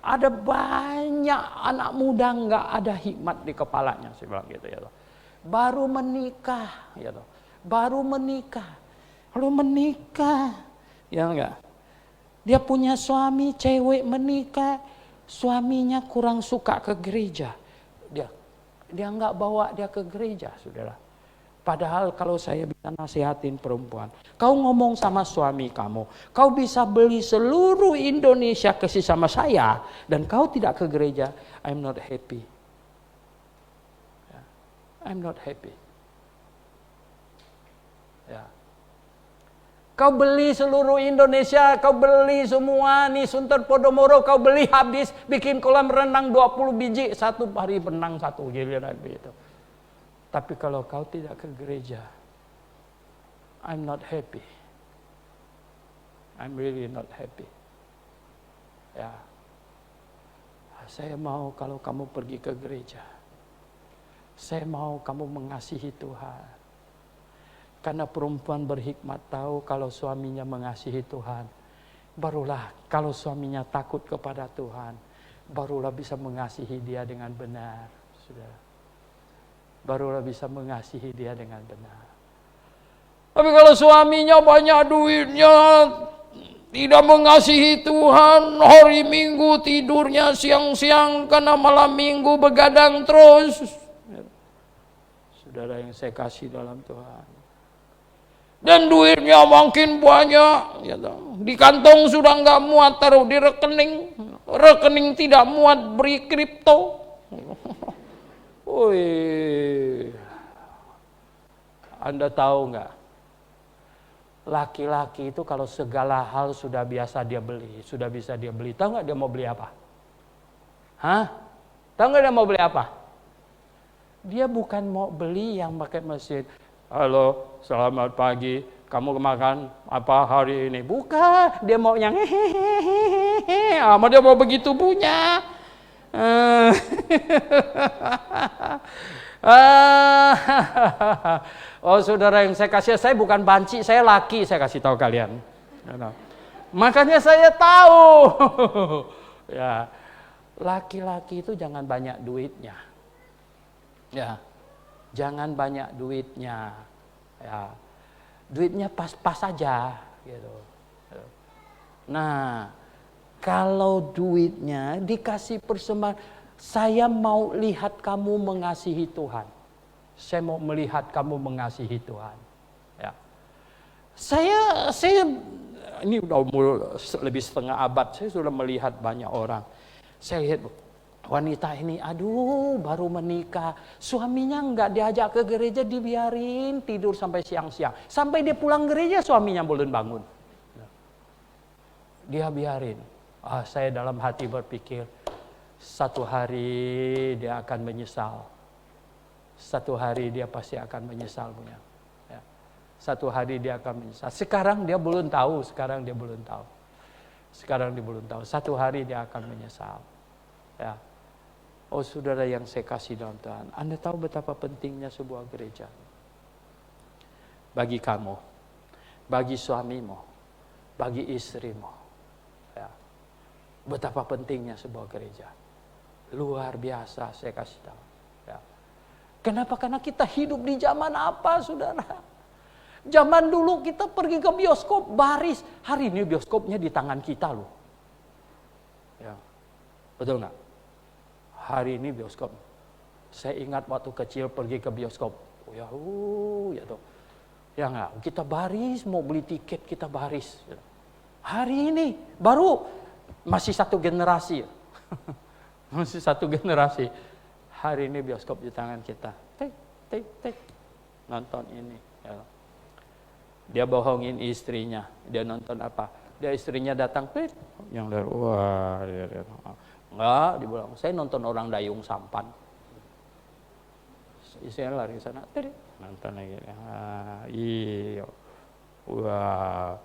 Ada banyak anak muda nggak ada hikmat di kepalanya, saya bilang gitu ya. Baru menikah, ya toh. Baru menikah, lalu menikah, ya enggak. Dia punya suami, cewek menikah, suaminya kurang suka ke gereja, dia nggak bawa dia ke gereja, saudara. Padahal kalau saya bisa nasihatin perempuan, kau ngomong sama suami kamu, kau bisa beli seluruh Indonesia kasih sama saya, dan kau tidak ke gereja, I'm not happy. I'm not happy. Ya. Kau beli seluruh Indonesia, kau beli semua nih Sunter Podomoro, kau beli habis, bikin kolam renang 20 biji, satu hari benang satu giliran begitu. Tapi kalau kau tidak ke gereja, I'm not happy. I'm really not happy. Ya. Saya mau kalau kamu pergi ke gereja. Saya mau kamu mengasihi Tuhan. Karena perempuan berhikmat tahu kalau suaminya mengasihi Tuhan. Barulah kalau suaminya takut kepada Tuhan, barulah bisa mengasihi dia dengan benar. Saudara. Barulah bisa mengasihi dia dengan benar. Tapi kalau suaminya banyak duitnya, tidak mengasihi Tuhan, hari Minggu tidurnya siang-siang karena malam Minggu begadang terus. Saudara yang saya kasih dalam Tuhan. Dan duitnya makin banyak, ya, di kantong sudah nggak muat, taruh di rekening, rekening tidak muat, beri kripto. Wih, Anda tahu nggak? Laki-laki itu kalau segala hal sudah biasa dia beli, sudah bisa dia beli. Tahu nggak dia mau beli apa? Hah? Tahu nggak dia mau beli apa? Dia bukan mau beli yang pakai mesin. Halo, selamat pagi. Kamu makan apa hari ini? Bukan, dia mau yang hehehe. Ama dia mau begitu punya. Oh saudara yang saya kasih, saya bukan banci, saya laki, saya kasih tahu kalian. Makanya saya tahu. Ya, laki-laki itu jangan banyak duitnya. Ya, jangan banyak duitnya. Ya, duitnya pas-pas saja, gitu. Nah, kalau duitnya dikasih persembahan, saya mau lihat kamu mengasihi Tuhan. Saya mau melihat kamu mengasihi Tuhan. Ya. Saya ini udah lebih setengah abad, saya sudah melihat banyak orang. Saya lihat wanita ini, aduh baru menikah, suaminya nggak diajak ke gereja, dibiarin tidur sampai siang-siang. Sampai dia pulang gereja suaminya belum bangun. Dia biarin. Saya dalam hati berpikir, satu hari dia akan menyesal. Satu hari dia pasti akan menyesal punya. Ya. Satu hari dia akan menyesal. Sekarang dia belum tahu. Sekarang dia belum tahu. Satu hari dia akan menyesal. Ya. Oh saudara yang saya kasih dalam Tuhan, Anda tahu betapa pentingnya sebuah gereja bagi kamu, bagi suamimu, bagi istrimu. Ya. Betapa pentingnya sebuah gereja. Luar biasa saya kasih tahu. Ya. Kenapa? Karena kita hidup di zaman apa, saudara? Zaman dulu kita pergi ke bioskop baris. Hari ini bioskopnya di tangan kita loh. Ya. Betul nggak? Hari ini bioskop. Saya ingat waktu kecil pergi ke bioskop. Ya tuh. Ya nggak? Kita baris, mau beli tiket kita baris. Hari ini baru masih satu generasi. Masih satu generasi. Hari ini bioskop di tangan kita. Tik. Nonton ini. Ya. Dia bohongin istrinya. Dia nonton apa? Dia istrinya datang. Yang dari wah. Enggak, dibilang. Saya nonton orang dayung sampan. Istrinya lari ke sana. Nonton lagi. Iya. Wah.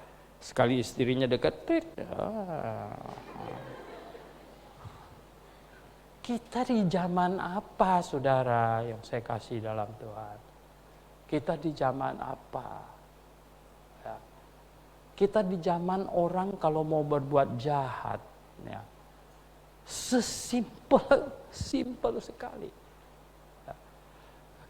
Sekali istrinya dekat. Kita di zaman apa, saudara yang saya kasih dalam Tuhan? Kita di zaman apa? Ya. Kita di zaman orang kalau mau berbuat jahat, ya, simple sekali. Ya.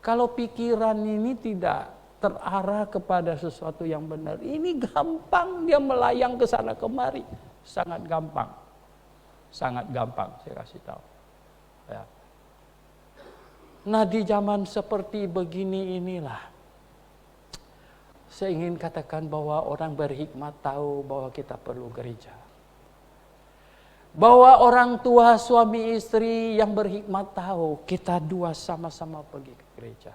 Kalau pikiran ini tidak terarah kepada sesuatu yang benar, ini gampang dia melayang ke sana kemari, sangat gampang, saya kasih tahu. Ya. Nah di zaman seperti begini inilah saya ingin katakan bahwa orang berhikmat tahu bahwa kita perlu gereja. Bahwa orang tua suami istri yang berhikmat tahu kita dua sama-sama pergi ke gereja.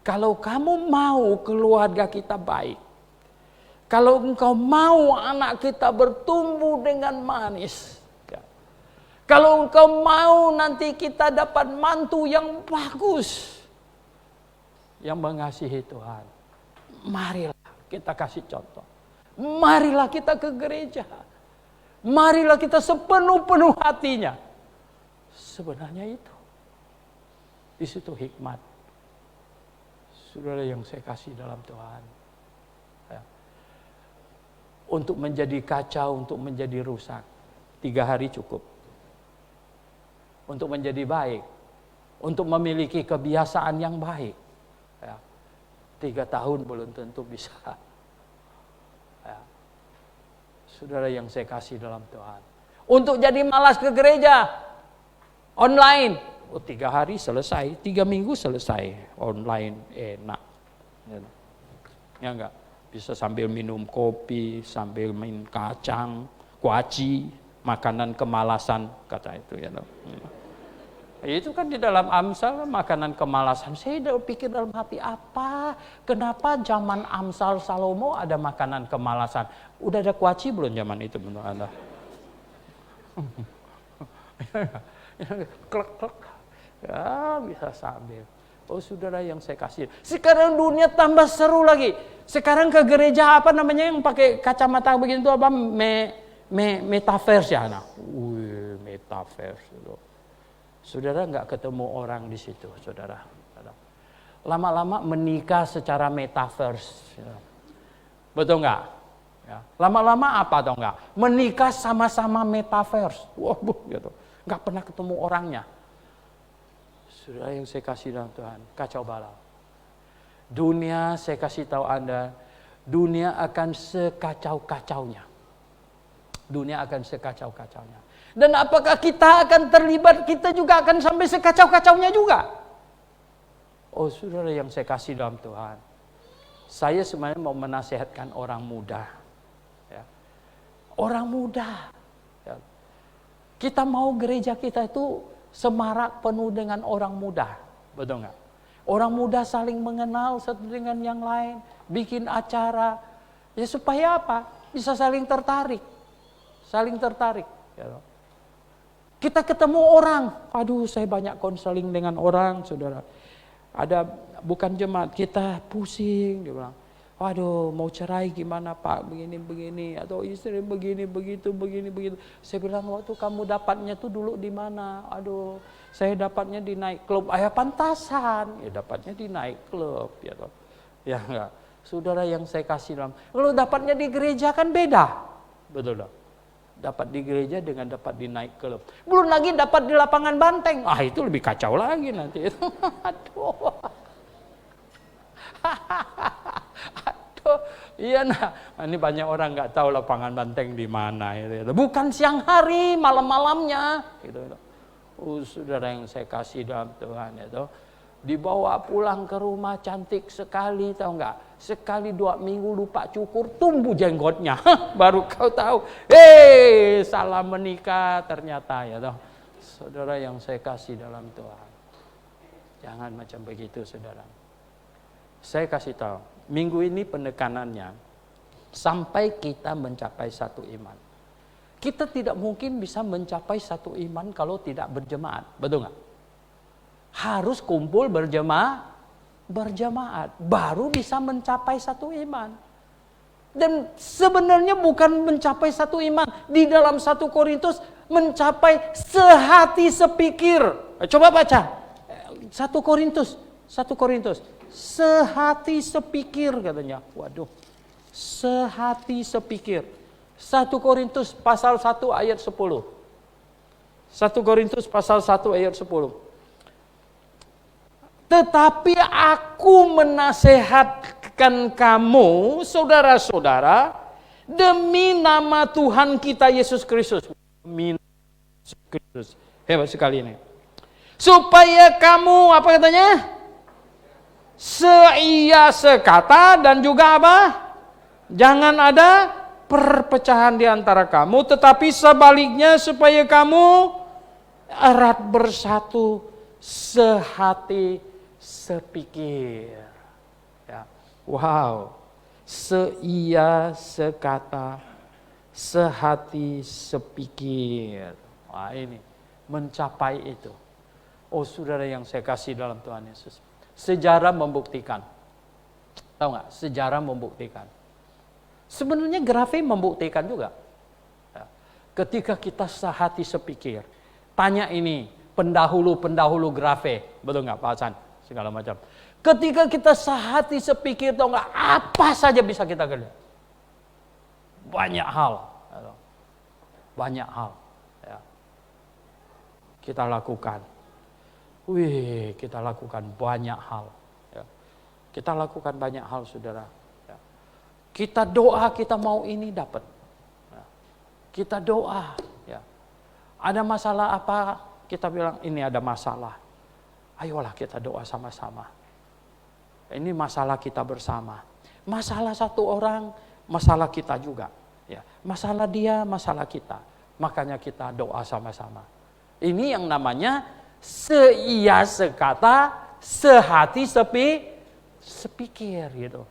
Kalau kamu mau keluarga kita baik, kalau engkau mau anak kita bertumbuh dengan manis, kalau engkau mau nanti kita dapat mantu yang bagus, yang mengasihi Tuhan, marilah kita kasih contoh. Marilah kita ke gereja. Marilah kita sepenuh-penuh hatinya. Sebenarnya itu. Di situ hikmat. Saudara yang saya kasih dalam Tuhan. Ya. Untuk menjadi kacau, untuk menjadi rusak, 3 hari cukup. Untuk menjadi baik, untuk memiliki kebiasaan yang baik, ya, 3 tahun belum tentu bisa. Ya. Saudara yang saya kasih dalam Tuhan, untuk jadi malas ke gereja online, 3 hari selesai, 3 minggu selesai, online enak, ya enggak, bisa sambil minum kopi, sambil main kacang, kuaci, makanan kemalasan kata itu ya. Itu kan di dalam Amsal makanan kemalasan. Saya udah pikir dalam hati apa? Kenapa zaman Amsal Salomo ada makanan kemalasan? Udah ada kuaci belum zaman itu menurut Anda? Klek. Ya bisa sambil. Oh saudara yang saya kasih. Sekarang dunia tambah seru lagi. Sekarang ke gereja apa namanya yang pakai kacamata begitu apa? Metaverse ya anak. Metaverse itu. Saudara nggak ketemu orang di situ, saudara. Lama-lama menikah secara metaverse. Betul nggak? Ya. Lama-lama apa atau nggak? Menikah sama-sama metaverse. Wah, gitu. Nggak pernah ketemu orangnya. Saudara yang saya kasih dalam Tuhan, kacau balau. Dunia, saya kasih tahu Anda, dunia akan sekacau-kacaunya. Dunia akan sekacau-kacaunya. Dan apakah kita akan terlibat, kita juga akan sampai sekacau-kacaunya juga. Oh saudara yang saya kasih dalam Tuhan, saya sebenarnya mau menasihatkan orang muda. Ya. Orang muda. Ya. Kita mau gereja kita itu semarak penuh dengan orang muda. Betul nggak? Orang muda saling mengenal satu dengan yang lain. Bikin acara. Ya supaya apa? Bisa saling tertarik. Saling tertarik. Ya. Kita ketemu orang, aduh saya banyak konseling dengan orang, saudara. Ada bukan jemaat, kita pusing, dia bilang, waduh mau cerai gimana Pak, begini, atau istri begini, begitu. Saya bilang, waktu kamu dapatnya tuh dulu di mana? Aduh, saya dapatnya di naik klub, pantasan, ya dapatnya di naik klub, ya toh. Ya enggak, saudara yang saya kasih dalam, kalau dapatnya di gereja kan beda, betul dong. Dapat di gereja dengan dapat di naik klub. Belum lagi dapat di lapangan banteng. Itu lebih kacau lagi nanti. Aduh. Aduh. Iya ini banyak orang nggak tahu lapangan banteng di mana. Bukan siang hari, malam-malamnya. Gitu. Saudara yang saya kasih dalam Tuhan itu. Dibawa pulang ke rumah cantik sekali, tahu nggak? Sekali 2 minggu lupa cukur, tumbuh jenggotnya. Baru kau tahu, salah menikah ternyata ya toh. Saudara yang saya kasih dalam Tuhan. Jangan macam begitu saudara. Saya kasih tahu, minggu ini penekanannya sampai kita mencapai satu iman. Kita tidak mungkin bisa mencapai satu iman kalau tidak berjemaat, betul nggak? Harus kumpul berjemaat baru bisa mencapai satu iman. Dan sebenarnya bukan mencapai satu iman. Di dalam 1 Korintus mencapai sehati sepikir. Coba baca 1 Korintus, sehati sepikir katanya. Waduh, sehati sepikir. 1 Korintus pasal 1 ayat 10. 1 Korintus pasal 1 ayat 10. Tetapi aku menasehatkan kamu, saudara-saudara, demi nama Tuhan kita Yesus Kristus. Demi Yesus Kristus. Hebat sekali ini. Supaya kamu, apa katanya? Seia sekata dan juga apa? Jangan ada perpecahan di antara kamu, tetapi sebaliknya supaya kamu erat bersatu, sehati sepikir. Ya. Wow. Seia sekata, sehati sepikir. Wah, ini mencapai itu. Oh, saudara yang saya kasih dalam Tuhan Yesus. Sejarah membuktikan. Tahu nggak? Sejarah membuktikan. Sebenarnya Grafe membuktikan juga. Ya. Ketika kita sehati sepikir. Tanya ini, pendahulu Grafe. Betul nggak Pak Hasan? Segala macam. Ketika kita sehati sepikir, tahu nggak? Apa saja bisa kita kerja. Banyak hal. Banyak hal. Ya. Kita lakukan. Kita lakukan banyak hal. Ya. Kita lakukan banyak hal, saudara. Ya. Kita doa, kita mau ini dapat. Ya. Kita doa. Ya. Ada masalah apa? Kita bilang ini ada masalah. Ayolah kita doa sama-sama. Ini masalah kita bersama. Masalah satu orang, masalah kita juga. Ya. Masalah dia, masalah kita. Makanya kita doa sama-sama. Ini yang namanya seia sekata, sehati sepikir gitu.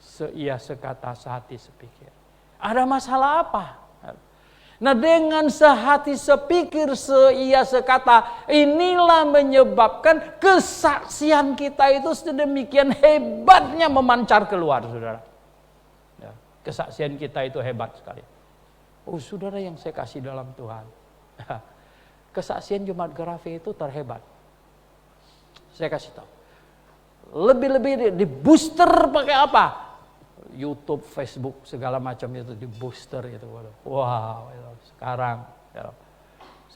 Seia sekata, sehati sepikir. Ada masalah apa? Nah, dengan sehati sepikir, seia sekata, inilah menyebabkan kesaksian kita itu sedemikian hebatnya memancar keluar, saudara. Ya, kesaksian kita itu hebat sekali. Oh, saudara yang saya kasih dalam Tuhan. Kesaksian Jemaat Grafe itu terhebat. Saya kasih tahu. Lebih-lebih di booster pakai apa? YouTube, Facebook, segala macam itu di booster itu. Wow,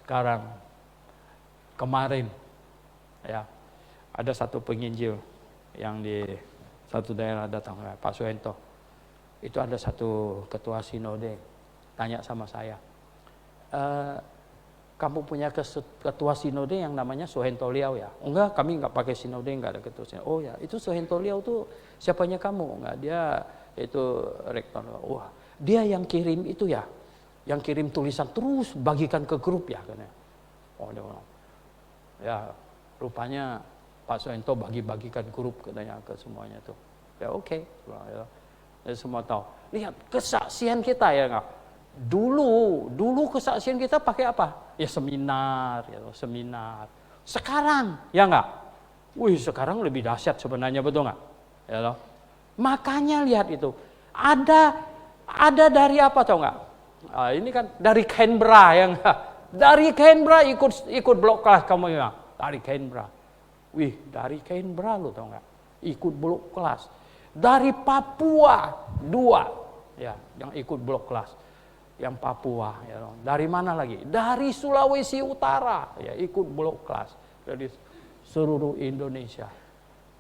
sekarang kemarin ya ada satu penginjil yang di satu daerah datang, Pak Suhento. Itu ada satu ketua sinode tanya sama saya, kamu punya ketua sinode yang namanya Suhento Liau ya? Enggak, kami enggak pakai sinode, enggak ada ketua sinode. Oh ya, itu Suhento Liau tuh siapanya kamu? Enggak, dia itu rektor. Wah, dia yang kirim itu ya, yang kirim tulisan terus bagikan ke grup ya katanya. Oh, ya rupanya Pak Suhento bagi-bagikan grup katanya ke semuanya tuh. Ya oke. Ya, semua tahu. Lihat kesaksian kita ya enggak? Dulu kesaksian kita pakai apa? Ya seminar, seminar. Sekarang ya enggak? Sekarang lebih dahsyat sebenarnya, betul enggak? Ya loh. Makanya lihat itu. Ada dari apa tahu enggak? Ini kan dari Canberra ya enggak? Dari Canberra ikut blok kelas kamu ya. Dari Canberra. Dari Canberra lo tahu enggak? Ikut blok kelas. Dari Papua 2 ya yang ikut blok kelas. Yang Papua ya. Dari mana lagi? Dari Sulawesi Utara ya ikut blok kelas. Dari seluruh Indonesia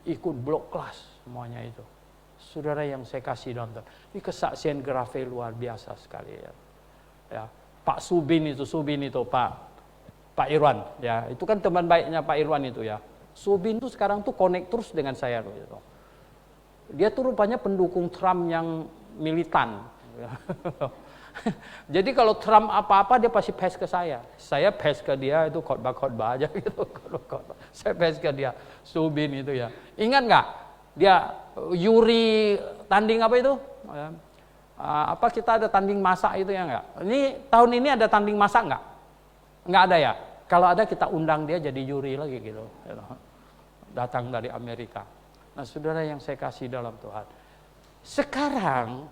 ikut blok kelas semuanya itu. Saudara yang saya kasih nonton, ini kesaksian Grafe luar biasa sekali ya. Ya, Pak Subin itu Pak Irwan ya, itu kan teman baiknya Pak Irwan itu ya. Subin tuh sekarang tuh connect terus dengan saya gitu. Dia tuh rupanya pendukung Trump yang militan. Jadi kalau Trump apa-apa dia pasti pass ke saya. Saya pass ke dia itu khotbah aja gitu. Saya pass ke dia. Subin itu ya. Ingat nggak? Dia Yuri tanding apa itu? Apa kita ada tanding masak itu ya nggak? Ini tahun ini ada tanding masak nggak? Nggak ada ya. Kalau ada kita undang dia jadi Yuri lagi gitu. Datang dari Amerika. Nah, saudara yang saya kasih dalam Tuhan. Sekarang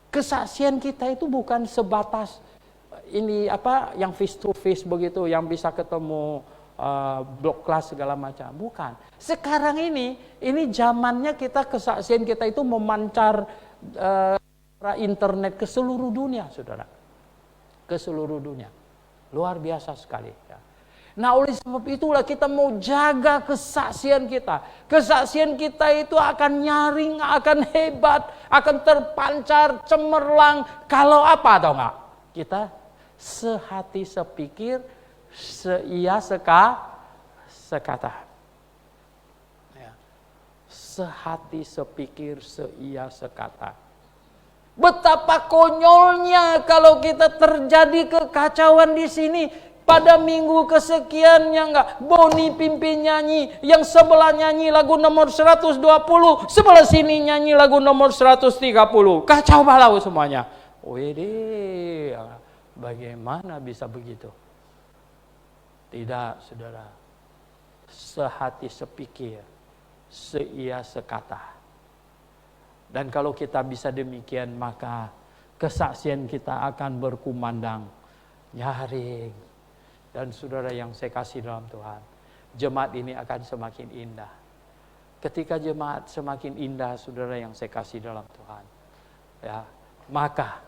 kesaksian kita itu bukan sebatas ini yang face to face begitu, yang bisa ketemu blok kelas segala macam. Bukan. Sekarang ini zamannya kita, kesaksian kita itu memancar internet ke seluruh dunia, saudara. Ke seluruh dunia. Luar biasa sekali. Ya. Nah, oleh sebab itulah kita mau jaga kesaksian kita. Kesaksian kita itu akan nyaring, akan hebat, akan terpancar, cemerlang. Kalau apa atau enggak? Kita sehati sepikir, seia sekata. Ya. Sehati sepikir, seia sekata. Betapa konyolnya kalau kita terjadi kekacauan di sini. Pada minggu kesekiannya enggak, Boni pimpin nyanyi, yang sebelah nyanyi lagu nomor 120, sebelah sini nyanyi lagu nomor 130. Kacau balau semuanya. Wede, bagaimana bisa begitu? Tidak, saudara. Sehati sepikir, seia sekata. Dan kalau kita bisa demikian, maka kesaksian kita akan berkumandang, nyaring. Dan saudara yang saya kasih dalam Tuhan, jemaat ini akan semakin indah. Ketika jemaat semakin indah, saudara yang saya kasih dalam Tuhan, ya, maka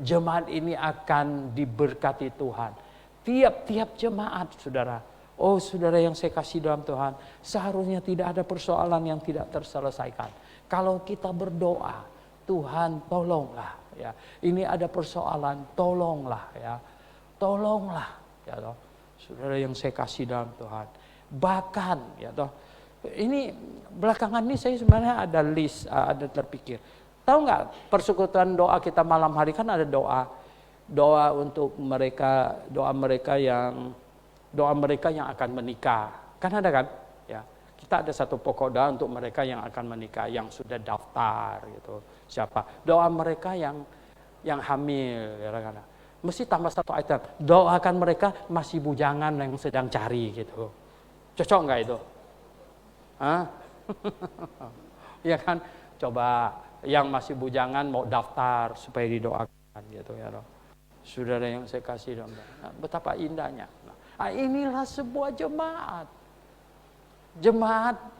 jemaat ini akan diberkati Tuhan. Tiap-tiap jemaat, saudara. Oh, saudara yang saya kasih dalam Tuhan, seharusnya tidak ada persoalan yang tidak terselesaikan. Kalau kita berdoa, Tuhan tolonglah, ya. Ini ada persoalan, tolonglah, ya. Tolonglah. Ya toh, saudara yang saya kasih dalam Tuhan. Bahkan, ya toh, ini belakangan ini saya sebenarnya ada list, ada terpikir. Tahu nggak persekutuan doa kita malam hari kan ada doa untuk mereka, doa mereka yang akan menikah. Kan ada kan? Ya, kita ada satu pokok doa untuk mereka yang akan menikah, yang sudah daftar gitu. Siapa? Doa mereka yang hamil, ya kan? Mesti tambah satu item, doakan mereka masih bujangan yang sedang cari gitu. Cocok nggak itu? Hah? Ya kan? Coba yang masih bujangan mau daftar supaya didoakan gitu ya. Saudara yang saya kasih dong. Nah, betapa indahnya. Nah, inilah sebuah jemaat. Jemaat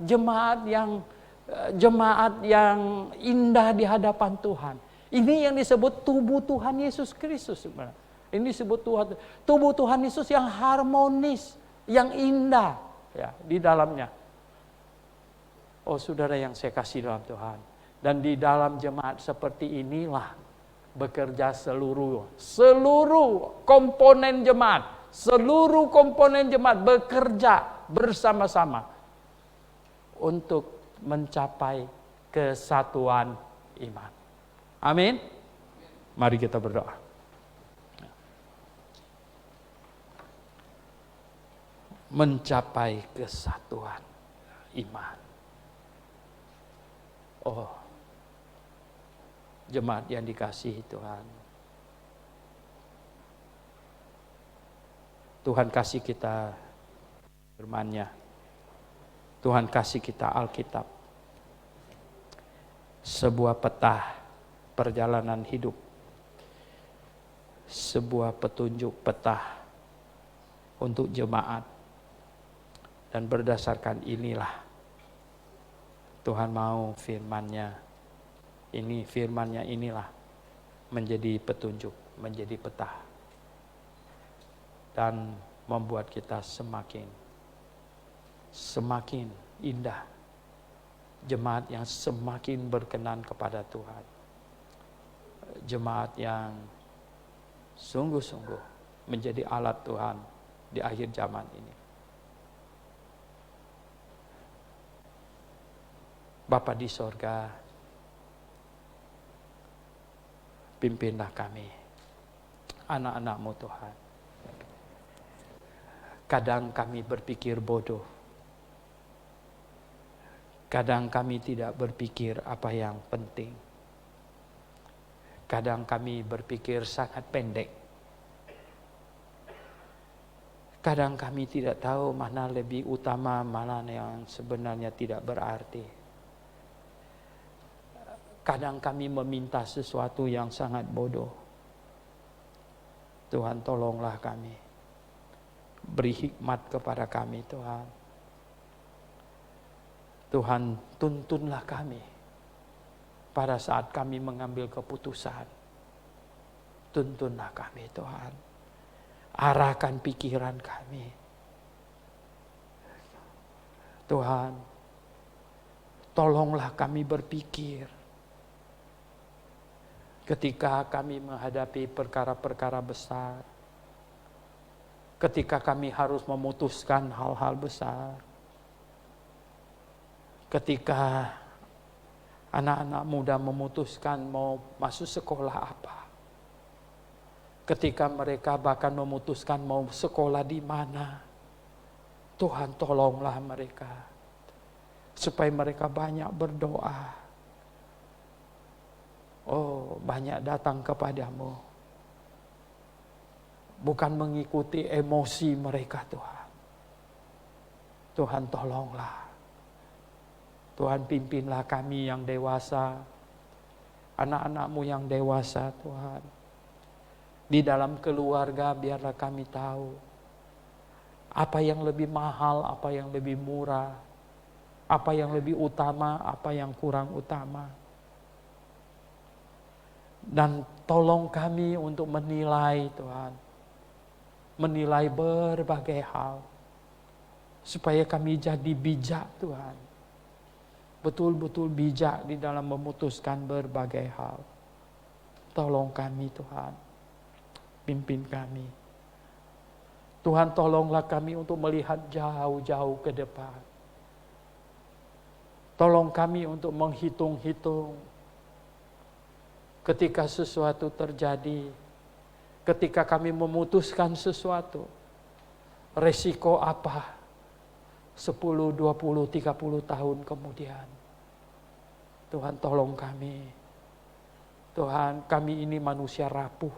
yang indah di hadapan Tuhan. Ini yang disebut tubuh Tuhan Yesus Kristus sebenarnya. Ini disebut tubuh Tuhan Yesus yang harmonis, yang indah ya di dalamnya. Oh, saudara yang saya kasih dalam Tuhan. Dan di dalam jemaat seperti inilah bekerja seluruh komponen jemaat. Seluruh komponen jemaat bekerja bersama-sama untuk mencapai kesatuan iman. Amin. Mari kita berdoa. Mencapai kesatuan iman. Oh, jemaat yang dikasihi Tuhan. Tuhan kasih kita firman-Nya. Tuhan kasih kita Alkitab. Sebuah peta perjalanan hidup, sebuah petunjuk peta untuk jemaat, dan berdasarkan inilah Tuhan mau firman-Nya inilah menjadi petunjuk, menjadi peta, dan membuat kita semakin indah, jemaat yang semakin berkenan kepada Tuhan. Jemaat yang sungguh-sungguh menjadi alat Tuhan di akhir zaman ini. Bapa di sorga, pimpinlah kami, anak-anak-Mu Tuhan. Kadang kami berpikir bodoh. Kadang kami tidak berpikir apa yang penting. Kadang kami berpikir sangat pendek. Kadang kami tidak tahu mana lebih utama, mana yang sebenarnya tidak berarti. Kadang kami meminta sesuatu yang sangat bodoh. Tuhan tolonglah kami. Beri hikmat kepada kami Tuhan. Tuhan tuntunlah kami pada saat kami mengambil keputusan. Tuntunlah kami Tuhan. Arahkan pikiran kami. Tuhan, tolonglah kami berpikir ketika kami menghadapi perkara-perkara besar. Ketika kami harus memutuskan hal-hal besar. Ketika anak-anak muda memutuskan mau masuk sekolah apa. Ketika mereka bahkan memutuskan mau sekolah di mana. Tuhan tolonglah mereka. Supaya mereka banyak berdoa. Oh, banyak datang kepadamu. Bukan mengikuti emosi mereka Tuhan. Tuhan tolonglah. Tuhan pimpinlah kami yang dewasa. Anak-anak-Mu yang dewasa Tuhan. Di dalam keluarga biarlah kami tahu. Apa yang lebih mahal, apa yang lebih murah. Apa yang lebih utama, apa yang kurang utama. Dan tolong kami untuk menilai Tuhan. Menilai berbagai hal. Supaya kami jadi bijak Tuhan. Betul-betul bijak di dalam memutuskan berbagai hal. Tolong kami Tuhan. Pimpin kami. Tuhan tolonglah kami untuk melihat jauh-jauh ke depan. Tolong kami untuk menghitung-hitung. Ketika sesuatu terjadi. Ketika kami memutuskan sesuatu. Resiko apa? 10, 20, 30 tahun kemudian. Tuhan tolong kami. Tuhan, kami ini manusia rapuh.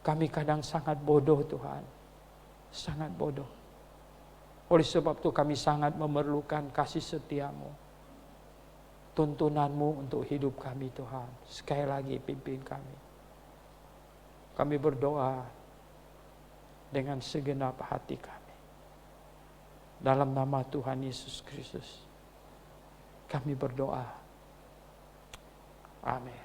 Kami kadang sangat bodoh Tuhan. Sangat bodoh. Oleh sebab itu kami sangat memerlukan kasih setia-Mu. Tuntunan-Mu untuk hidup kami Tuhan. Sekali lagi pimpin kami. Kami berdoa dengan segenap hati kami. Dalam nama Tuhan Yesus Kristus. Kami berdoa. Amin.